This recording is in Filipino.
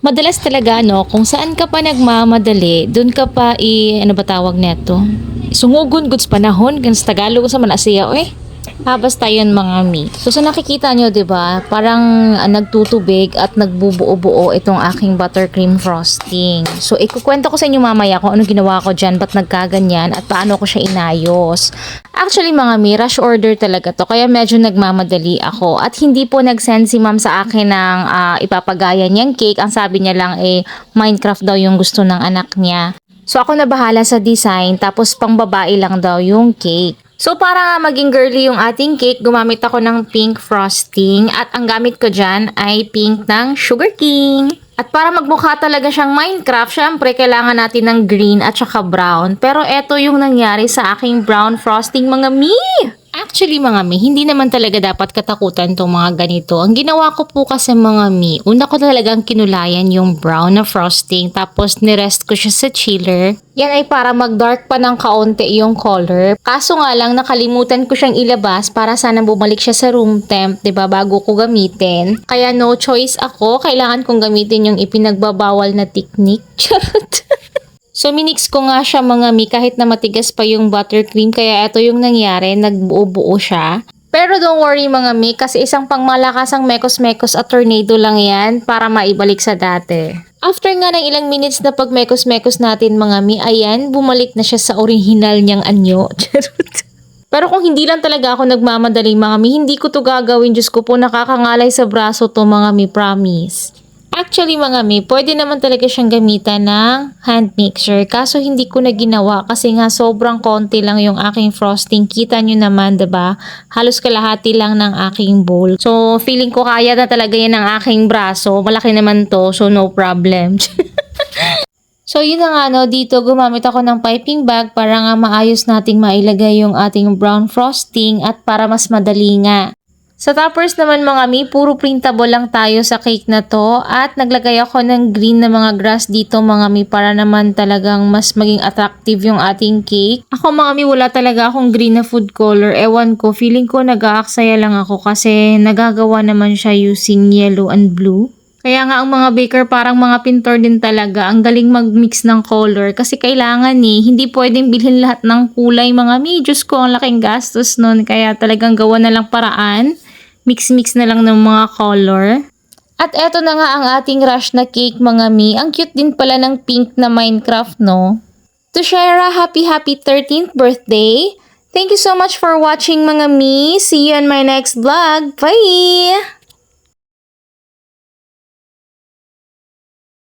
Madalas talaga no, kung saan ka pa nagmamadali, dun ka pa ano ba tawag neto? Sungugon goods panahon, gan sa Tagalog sa manasiya eh. Basta yun mga mi. So sa nakikita nyo, 'di ba? Parang nagtutubig at nagbubuo-buo itong aking buttercream frosting. So ikukwento ko sa inyo mamaya kung ano ginawa ko diyan, ba't nagkaganyan at paano ko siya inayos. Actually mga mi, rush order talaga to, kaya medyo nagmamadali ako at hindi po nag-send si ma'am sa akin ng ipapagaya niyang cake. Ang sabi niya lang Minecraft daw yung gusto ng anak niya. So ako na bahala sa design, tapos pang babae lang daw yung cake. So para nga maging girly yung ating cake, gumamit ako ng pink frosting at ang gamit ko dyan ay pink ng Sugar King. At para magmukha talaga siyang Minecraft, syempre kailangan natin ng green at saka brown. Pero eto yung nangyari sa aking brown frosting mga mi! Actually mga mi, hindi naman talaga dapat katakutan tong mga ganito. Ang ginawa ko po kasi mga mi, una ko talagang kinulayan yung brown na frosting, tapos nirest ko siya sa chiller. Yan ay para mag-dark pa ng kaunti yung color. Kaso nga lang nakalimutan ko siyang ilabas para sana bumalik siya sa room temp, 'di ba, bago ko gamitin. Kaya no choice ako, kailangan kong gamitin yung ipinagbabawal na technique. Charot. So minix ko nga siya mga mi kahit na matigas pa yung buttercream, kaya ito yung nangyari, nagbuo-buo siya. Pero don't worry mga mi, kasi isang pangmalakasang mekos-mekos at tornado lang yan para maibalik sa dati. After nga ng ilang minutes na pag-mekos-mekos natin mga mi, ayan, bumalik na siya sa original niyang anyo. Pero kung hindi lang talaga ako nagmamadali mga mi, hindi ko to gagawin. Diyos ko po, nakakangalay sa braso to mga mi, promise. Actually mga mi, pwede naman talaga siyang gamitan ng hand mixer. Kaso hindi ko na ginawa kasi nga sobrang konti lang yung aking frosting. Kita nyo naman, diba? Halos kalahati lang ng aking bowl. So feeling ko kaya na talaga yan ng aking braso. Malaki naman to, so no problem. So yun na nga no, dito gumamit ako ng piping bag para nga maayos nating mailagay yung ating brown frosting at para mas madali nga. Sa toppers naman mga mi, puro printable lang tayo sa cake na to at naglagay ako ng green na mga grass dito mga mi para naman talagang mas maging attractive yung ating cake. Ako mga mi, wala talaga akong green na food color. Ewan ko, feeling ko nag-aaksaya lang ako kasi nagagawa naman siya using yellow and blue. Kaya nga ang mga baker parang mga pintor din talaga. Ang galing mag-mix ng color kasi kailangan hindi pwedeng bilhin lahat ng kulay mga mi. Diyos ko, ang laking gastos nun. Kaya talagang gawa na lang paraan. Mix-mix na lang ng mga color. At eto na nga ang ating rush na cake mga mi. Ang cute din pala ng pink na Minecraft no. To Shara, happy 13th birthday. Thank you so much for watching mga mi. See you on my next vlog. Bye!